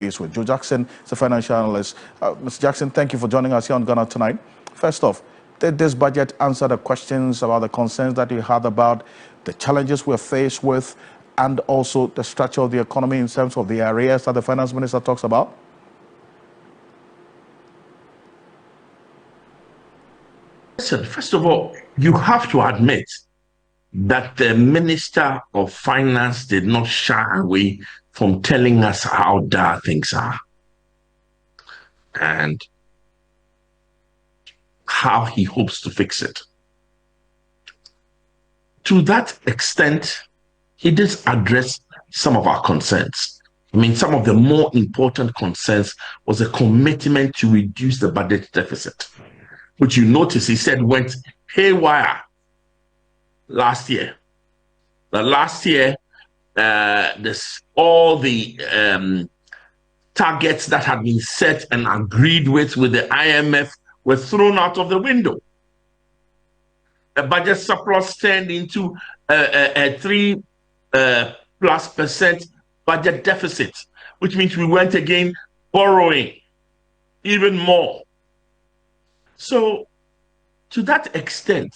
is with Joe Jackson, he's a financial analyst. Mr. Jackson, thank you for joining us here on Ghana Tonight. First off, did this budget answer the questions about the concerns that you had about the challenges we're faced with and also the structure of the economy in terms of the areas that the finance minister talks about? Listen, first of all, you have to admit that the Minister of Finance did not shy away from telling us how dire things are and how he hopes to fix it. To that extent, he did address some of our concerns. I mean, some of the more important concerns was a commitment to reduce the budget deficit, which you notice he said went haywire last year. But last year, all the targets that had been set and agreed with the IMF were thrown out of the window. The budget surplus turned into a 3+% budget deficit, which means we went again borrowing even more. So, to that extent,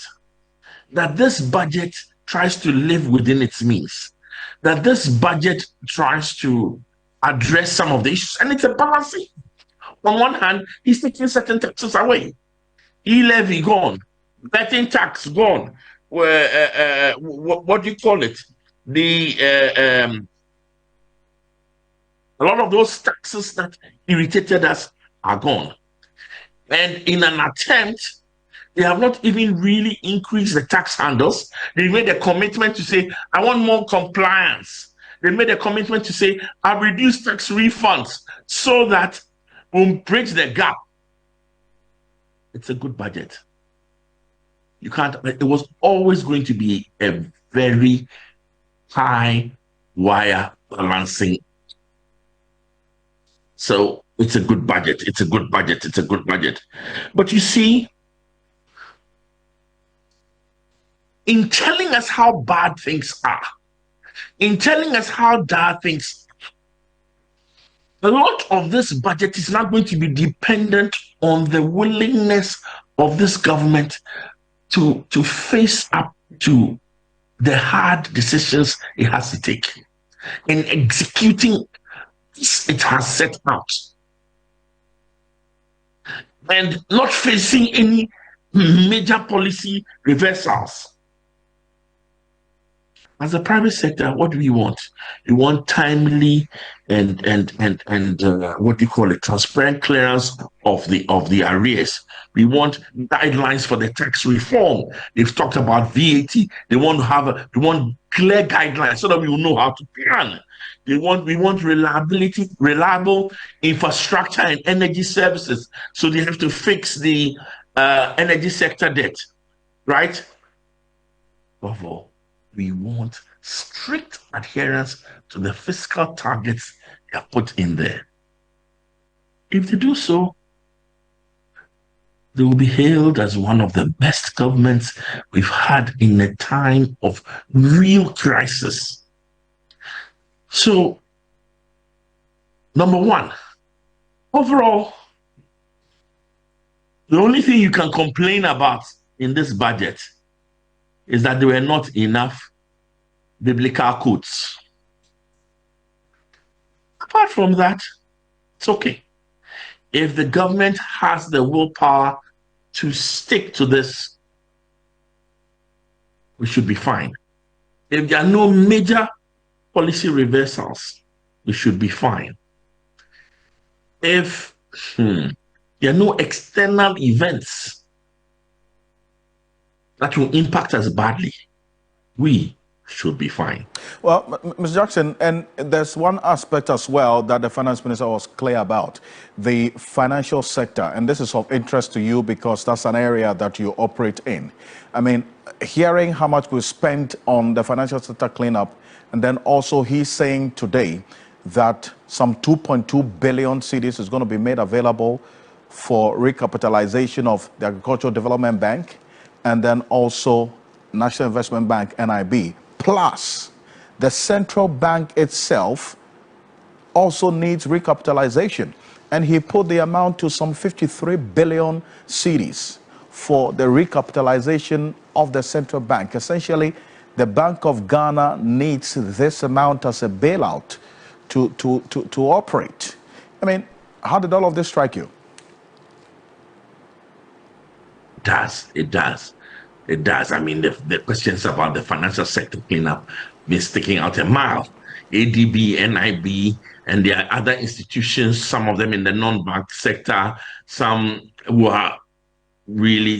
that this budget tries to live within its means, that this budget tries to address some of the issues, and it's a balancing. On one hand, he's taking certain taxes away. E-levy gone, betting tax gone. What do you call it? A lot of those taxes that irritated us are gone. And in an attempt, they have not even really increased the tax handles. They made a commitment to say, I want more compliance. They made a commitment to say, I'll reduce tax refunds so that we'll bridge the gap. It's a good budget. You can't, it was always going to be a very high wire balancing. So it's a good budget. It's a good budget. It's a good budget. But you see, in telling us how bad things are, in telling us how dire things are, a lot of this budget is not going to be dependent on the willingness of this government to face up to the hard decisions it has to take in executing it has set out, and not facing any major policy reversals. As a private sector, what do we want? We want timely and what do you call it? Transparent clearance of the arrears. We want guidelines for the tax reform. They've talked about VAT. They want clear guidelines so that we will know how to plan. We want reliable infrastructure and energy services. So they have to fix the energy sector debt, right? Above all, we want strict adherence to the fiscal targets they are put in there. If they do so, they will be hailed as one of the best governments we've had in a time of real crisis. So, number one, overall, the only thing you can complain about in this budget is that there were not enough biblical quotes. Apart from that, it's okay. If the government has the willpower to stick to this, we should be fine. If there are no major policy reversals, we should be fine. If there are no external events that will impact us badly, we should be fine. Well, Mr. Jackson, and there's one aspect as well that the finance minister was clear about, the financial sector, and this is of interest to you because that's an area that you operate in. I mean, hearing how much we spent on the financial sector cleanup, and then also he's saying today that some 2.2 billion cedis is going to be made available for recapitalization of the Agricultural Development Bank, and then also National Investment Bank, NIB, plus the central bank itself also needs recapitalization. And he put the amount to some 53 billion cedis for the recapitalization of the central bank. Essentially, the Bank of Ghana needs this amount as a bailout to operate. I mean, how did all of this strike you? It does. It does. I mean, the questions about the financial sector cleanup been sticking out a mile. ADB, NIB, and there are other institutions, some of them in the non-bank sector, some who are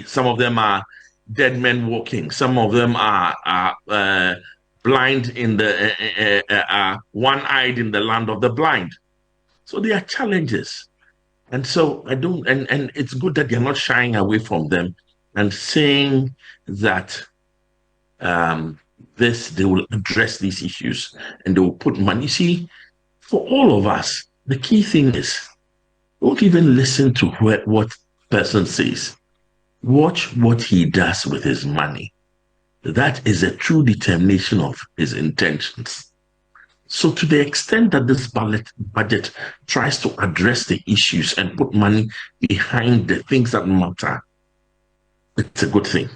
some of them are dead men walking, some of them are blind in the, one-eyed in the land of the blind. So there are challenges. And so and it's good that they're not shying away from them and saying that they will address these issues and they will put money. You see, for all of us, the key thing is don't even listen to what person says. Watch what he does with his money. That is a true determination of his intentions. So to the extent that this budget tries to address the issues and put money behind the things that matter, it's a good thing.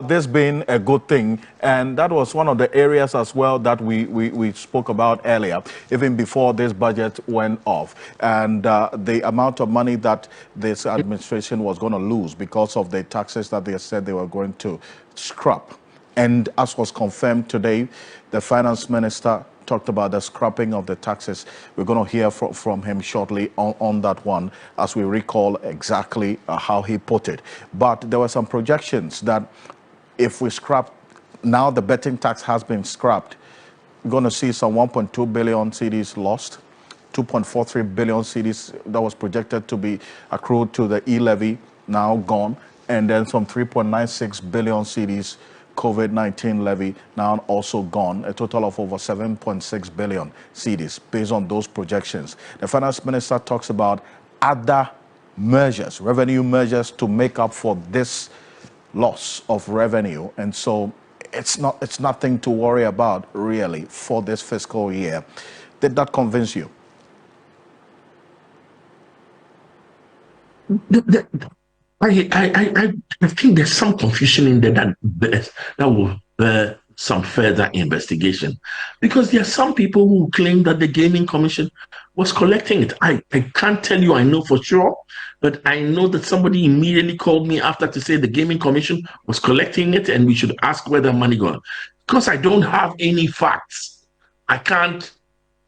This being a good thing, and that was one of the areas as well that we spoke about earlier, even before this budget went off, and the amount of money that this administration was going to lose because of the taxes that they said they were going to scrap. And as was confirmed today, the finance minister talked about the scrapping of the taxes. We're going to hear from him shortly on that one, as we recall exactly how he put it. But there were some projections that if we scrap, now the betting tax has been scrapped, we're going to see some 1.2 billion cedis lost, 2.43 billion cedis that was projected to be accrued to the e-levy, now gone, and then some 3.96 billion cedis COVID-19 levy now also gone, a total of over 7.6 billion cedis based on those projections. The finance minister talks about other measures, revenue measures to make up for this loss of revenue, and so it's nothing to worry about really for this fiscal year. Did that convince you? I think there's some confusion in there that will bear some further investigation, because there are some people who claim that the Gaming Commission was collecting it. I can't tell you I know for sure, but I know that somebody immediately called me after to say the Gaming Commission was collecting it and we should ask where the money gone. Because I don't have any facts, I can't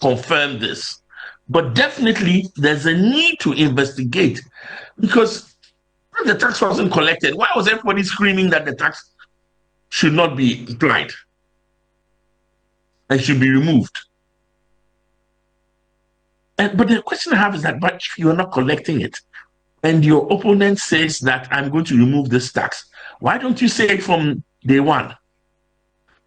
confirm this. But definitely there's a need to investigate, because if the tax wasn't collected, why was everybody screaming that the tax should not be applied and should be removed? But the question I have is that, but if you're not collecting it and your opponent says that I'm going to remove this tax, why don't you say it from day one?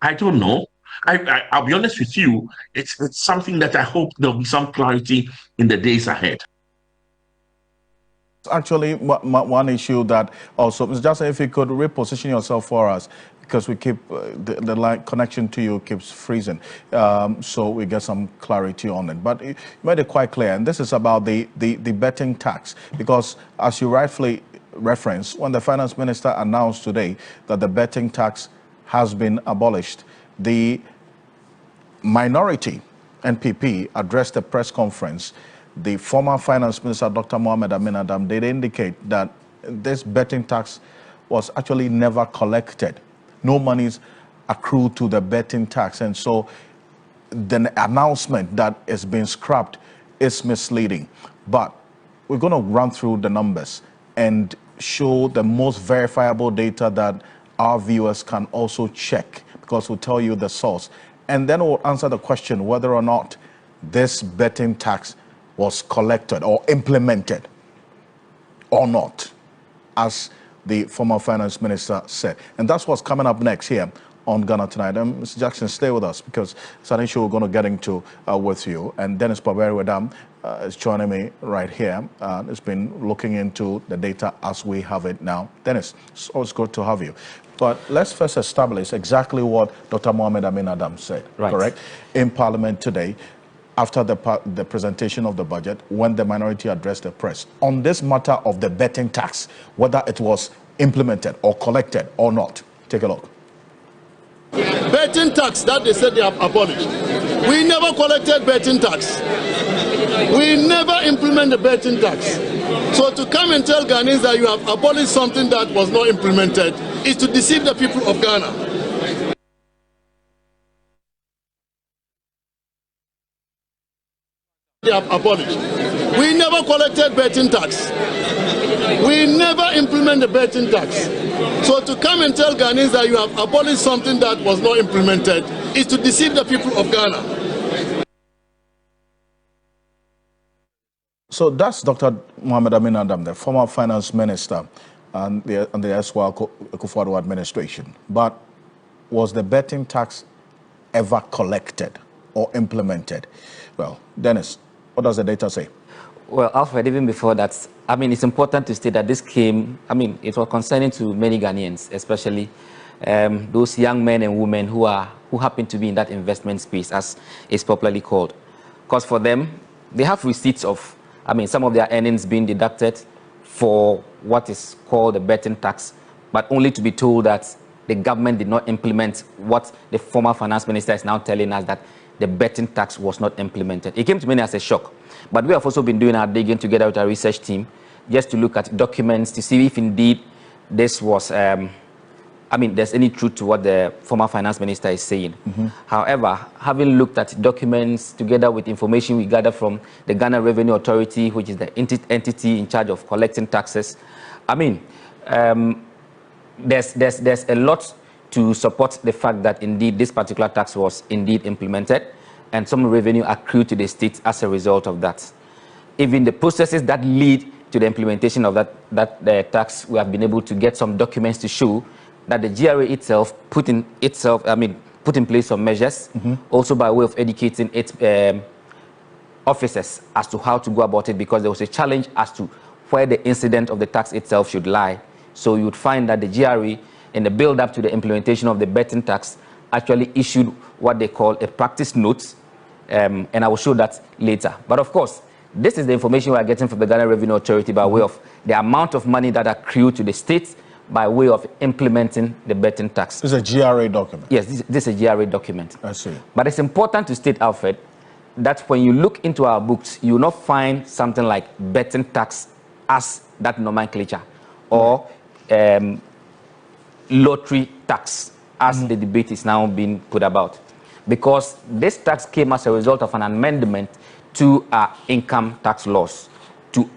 I don't know. I'll be honest with you, it's something that I hope there'll be some clarity in the days ahead. Actually, one issue that also, Mr. Jackson, if you could reposition yourself for us, because we keep the line connection to you keeps freezing, so we get some clarity on it. But you made it quite clear, and this is about the betting tax, because as you rightfully referenced, when the finance minister announced today that the betting tax has been abolished, the minority NPP addressed a press conference. The former finance minister, Dr. Mohamed Amin Adam, did indicate that this betting tax was actually never collected. No monies accrued to the betting tax. And so the announcement that it's been scrapped is misleading. But we're going to run through the numbers and show the most verifiable data that our viewers can also check, because we'll tell you the source. And then we'll answer the question whether or not this betting tax was collected or implemented or not, as the former finance minister said. And that's what's coming up next here on Ghana Tonight. And Mr. Jackson, stay with us, because it's an issue we're going to get into with you. And Dennis Paberi-Wedam is joining me right here. It's been looking into the data as we have it now. Dennis, it's always good to have you. But let's first establish exactly what Dr. Mohammed Amin Adam said, correct? In Parliament today, after the presentation of the budget, when the minority addressed the press, on this matter of the betting tax, whether it was implemented or collected or not. Take a look. Betting tax that they said they have abolished. We never collected betting tax. We never implement the betting tax. So to come and tell Ghanaians that you have abolished something that was not implemented is to deceive the people of Ghana. They have abolished. We never collected betting tax. We never implement the betting tax. So to come and tell Ghanaians that you have abolished something that was not implemented is to deceive the people of Ghana. So that's Dr. Mohammed Amin Adam, the former finance minister and the Eswa Akufo-Addo administration. But was the betting tax ever collected or implemented? Well, Dennis, what does the data say? Well, Alfred, even before that, I mean, it's important to state that this came, I mean, it was concerning to many Ghanaians, especially those young men and women who happen to be in that investment space, as it's popularly called. Because for them, they have receipts of, I mean, some of their earnings being deducted for what is called the betting tax, but only to be told that the government did not implement what the former finance minister is now telling us, that the betting tax was not implemented. It came to many as a shock. But we have also been doing our digging together with our research team just to look at documents to see if indeed this was, I mean, there's any truth to what the former finance minister is saying. However, having looked at documents together with information we gathered from the Ghana Revenue Authority, which is the entity in charge of collecting taxes, I mean, there's a lot to support the fact that indeed this particular tax was indeed implemented, and some revenue accrued to the state as a result of that. Even the processes that lead to the implementation of that tax, we have been able to get some documents to show that the GRA itself put in place some measures, also by way of educating its officers as to how to go about it, because there was a challenge as to where the incident of the tax itself should lie. So you would find that the GRA, in the build-up to the implementation of the betting tax, actually issued what they call a practice note, and I will show that later. But of course, this is the information we are getting from the Ghana Revenue Authority by way of the amount of money that accrued to the states by way of implementing the betting tax. This is a GRA document? Yes, this is a GRA document. I see. But it's important to state, Alfred, that when you look into our books, you will not find something like betting tax as that nomenclature, or lottery tax as the debate is now being put about. Because this tax came as a result of an amendment to our income tax laws to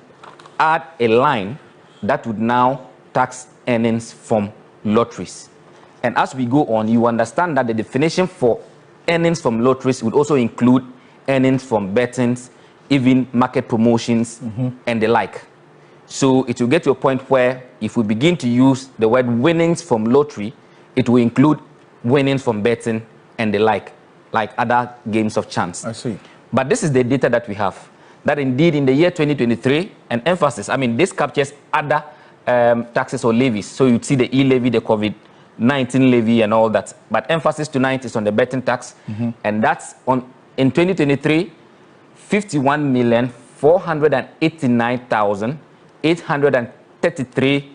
add a line that would now tax earnings from lotteries. And as we go on, you understand that the definition for earnings from lotteries would also include earnings from bettings, even market promotions, and the like. So it will get to a point where if we begin to use the word winnings from lottery, it will include winnings from betting and the like other games of chance. I see. But this is the data that we have, that indeed in the year 2023, an emphasis, I mean, this captures other taxes or levies. So you'd see the e-levy, the COVID-19 levy and all that. But emphasis tonight is on the betting tax. And that's on, in 2023, 51,489,833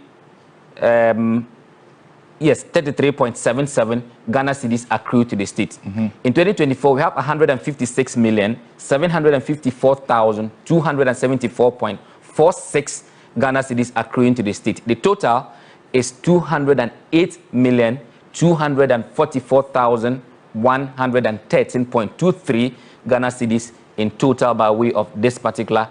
33.77 Ghana cedis accrued to the state. In 2024, we have 156,754,274.46 Ghana cedis accruing to the state. The total is 208,244,113.23 Ghana cedis in total by way of this particular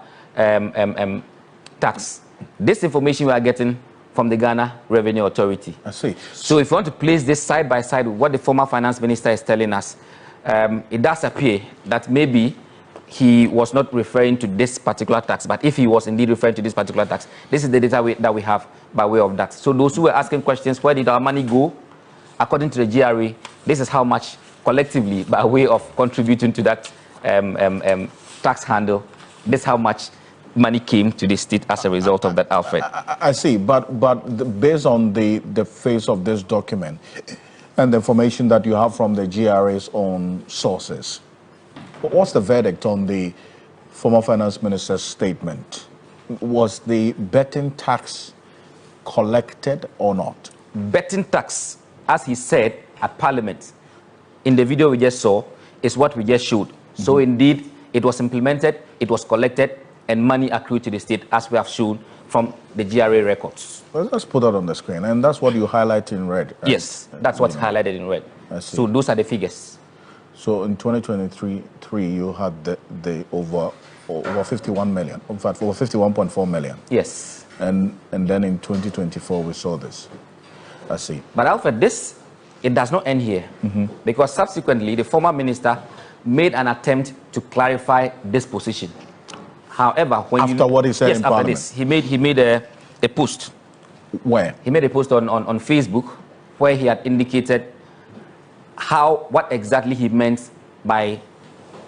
tax. This information we are getting from the Ghana Revenue Authority. I see. So if you want to place this side by side with what the former finance minister is telling us, it does appear that maybe he was not referring to this particular tax, but if he was indeed referring to this particular tax, this is the data that we have by way of that. So those who were asking questions, where did our money go? According to the GRA, this is how much collectively, by way of contributing to that tax handle, this is how much money came to the state as a result of that, Alfred. I see, but based on the face of this document and the information that you have from the GRA's own sources, what's the verdict on the former finance minister's statement? Was the betting tax collected or not? Betting tax, as he said at Parliament, in the video we just saw, is what we just showed. So indeed, it was implemented, it was collected, and money accrued to the state, as we have shown from the GRA records. Well, let's put that on the screen, and that's what you highlight in red. Right? Yes, that's what's highlighted in red. So those are the figures. So in 2023, you had the over 51 million, in fact, over 51.4 million. Yes. And then in 2024, we saw this. I see. But Alfred, it does not end here, because subsequently, the former minister made an attempt to clarify this position. However, when after what he said yes, in after Parliament, this, he made a post. Where? He made a post on Facebook where he had indicated what exactly he meant by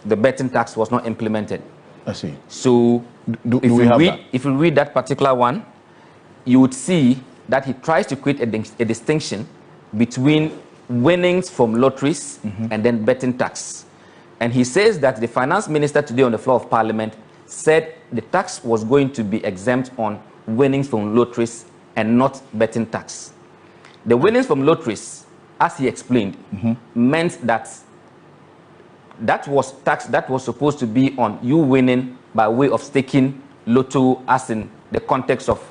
the betting tax was not implemented. I see. So if you read that particular one, you would see that he tries to create a distinction between winnings from lotteries and then betting tax. And he says that the finance minister today on the floor of Parliament said the tax was going to be exempt on winnings from lotteries and not betting tax. The winnings from lotteries, as he explained, meant that was tax that was supposed to be on you winning by way of staking lotto, as in the context of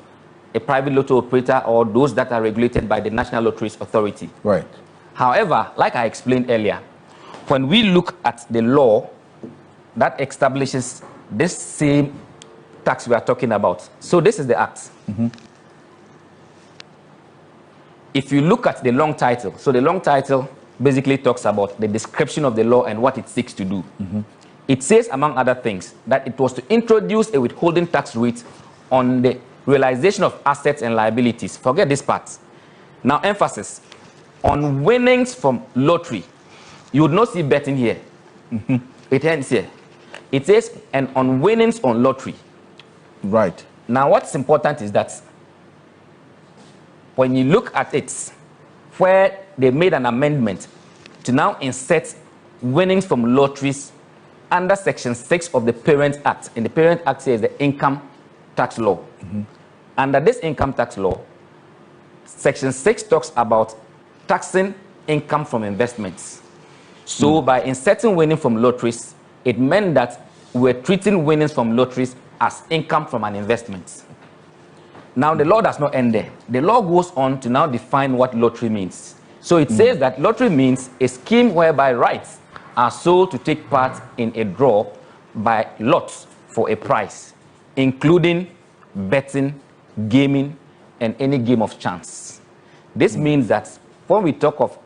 a private lotto operator or those that are regulated by the National Lotteries Authority. Right. However, like I explained earlier, when we look at the law that establishes this same tax we are talking about, so this is the act. If you look at the long title, so the long title basically talks about the description of the law and what it seeks to do. It says, among other things, that it was to introduce a withholding tax rate on the realization of assets and liabilities. Forget this part. Now, emphasis on winnings from lottery. You would not see betting here. It ends here. It says, and on winnings on lottery. Right. Now, what's important is that when you look at it, where they made an amendment to now insert winnings from lotteries under Section 6 of the Parent Act. And the Parent Act says the income tax law. Under this income tax law, Section 6 talks about taxing income from investments. So by inserting winning from lotteries, it meant that we're treating winnings from lotteries as income from an investment. Now, the law does not end there. The law goes on to now define what lottery means. So it says that lottery means a scheme whereby rights are sold to take part in a draw by lots for a prize, including betting, gaming, and any game of chance. This means that when we talk of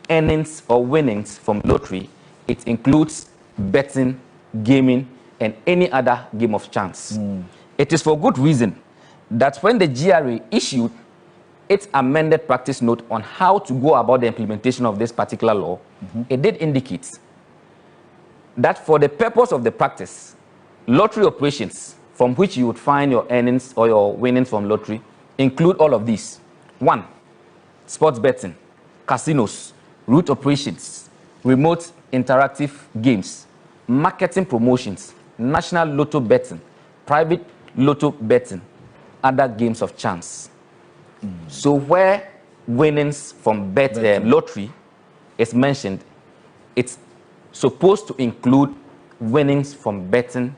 earnings or winnings from lottery, it includes betting, gaming, and any other game of chance. It is for good reason that when the GRA issued its amended practice note on how to go about the implementation of this particular law, it did indicate that for the purpose of the practice, lottery operations from which you would find your earnings or your winnings from lottery include all of these. 1, sports betting, casinos, route operations, remote interactive games, marketing promotions, national lotto betting, private lotto betting, other games of chance. So where winnings from lottery is mentioned, it's supposed to include winnings from betting,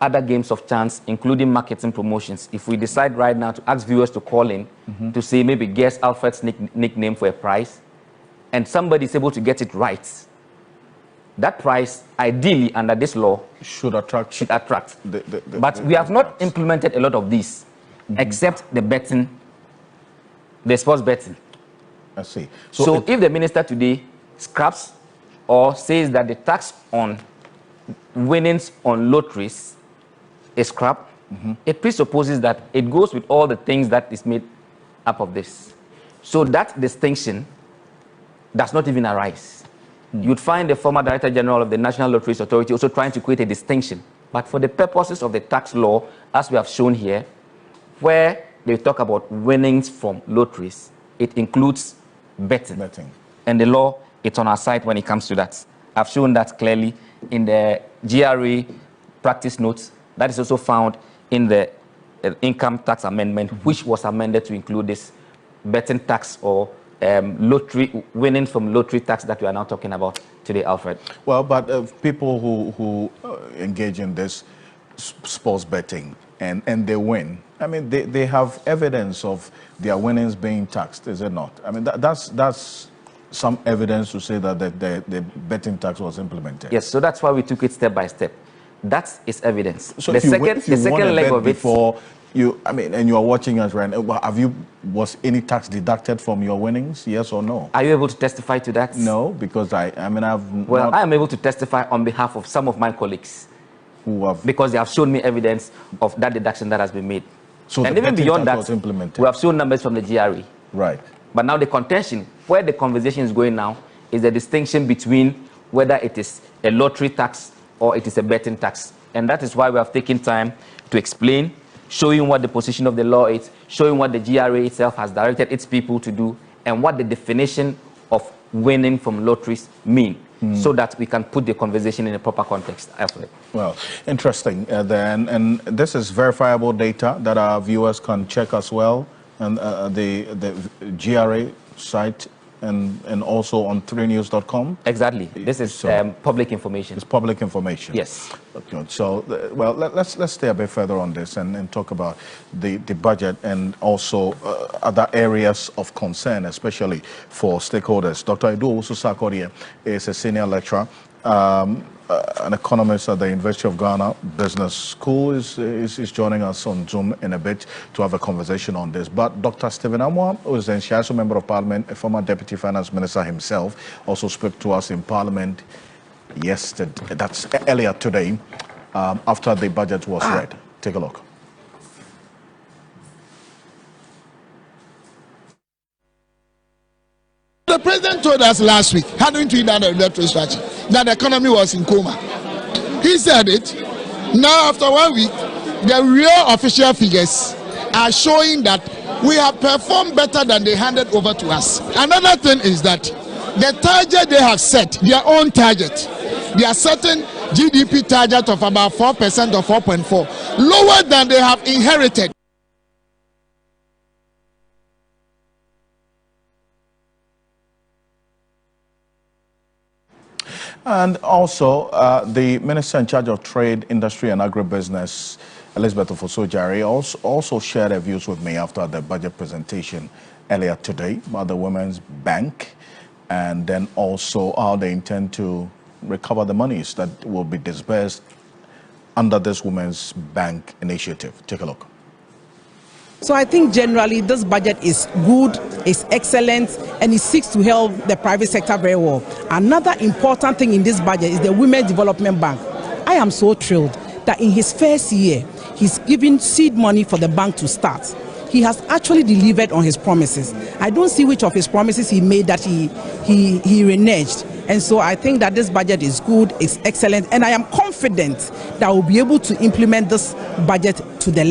other games of chance, including marketing promotions. If we decide right now to ask viewers to call in to say maybe guess Alfred's nickname for a prize, and somebody is able to get it right, that prize, ideally under this law, should attract. But we have not implemented a lot of these, except the betting, the sports betting. I see. So if the minister today scraps or says that the tax on winnings on lotteries is scrapped, it presupposes that it goes with all the things that is made up of this. So that distinction does not even arise. You'd find the former Director General of the National Lotteries Authority also trying to create a distinction But for the purposes of the tax law, as we have shown here, where they talk about winnings from lotteries, it includes betting. And the law, it's on our side when it comes to that. I've shown that clearly in the GRA practice notes. That is also found in the income tax amendment, which was amended to include this betting tax or lottery winning from lottery tax that we are now talking about today, Alfred. Well, but people who engage in this sports betting and they win, I mean, they have evidence of their winnings being taxed, is it not? I mean, that's some evidence to say that the betting tax was implemented. Yes, so that's why we took it step by step. That is evidence. So the second leg of it before and you are watching us right now, was any tax deducted from your winnings? Yes or no? Are you able to testify to that? No, because I am able to testify on behalf of some of my colleagues who have, because they have shown me evidence of that deduction that has been made. So and even beyond that, was implemented. We have shown numbers from the GRE. Right. But now the contention, where the conversation is going now, is the distinction between whether it is a lottery tax or it is a betting tax. And that is why we have taken time to explain, showing what the position of the law is, showing what the GRA itself has directed its people to do, and what the definition of winning from lotteries mean, so that we can put the conversation in a proper context. Well, interesting. And this is verifiable data that our viewers can check as well, and the GRA site, and also on 3news.com. Exactly. This is public information. It's public information. Yes. Okay. So, well, let's stay a bit further on this and talk about the budget and also other areas of concern, especially for stakeholders. Dr. Edu Owusu-Sarkodie is a senior lecturer, an economist at the University of Ghana Business School, is joining us on Zoom in a bit to have a conversation on this. But Dr. Stephen Amoah, who is an Nsiaso Member of Parliament, a former Deputy Finance Minister himself, also spoke to us in Parliament yesterday, that's earlier today, after the budget was read. Take a look. The president told us last week, having tweeted out the electoral strategy, that the economy was in coma. He said it. Now, after 1 week, the real official figures are showing that we have performed better than they handed over to us. Another thing is that the target they have set, their own target, they are setting GDP target of about 4% or 4.4, lower than they have inherited. And also, the Minister in charge of Trade, Industry and Agribusiness, Elizabeth Ofosojare, also shared her views with me after the budget presentation earlier today about the Women's Bank, and then also how they intend to recover the monies that will be disbursed under this Women's Bank initiative. Take a look. So I think generally this budget is good, is excellent, and it seeks to help the private sector very well. Another important thing in this budget is the Women's Development Bank. I am so thrilled that in his first year, he's given seed money for the bank to start. He has actually delivered on his promises. I don't see which of his promises he made that he reneged. And so I think that this budget is good, is excellent, and I am confident that we'll be able to implement this budget to the level.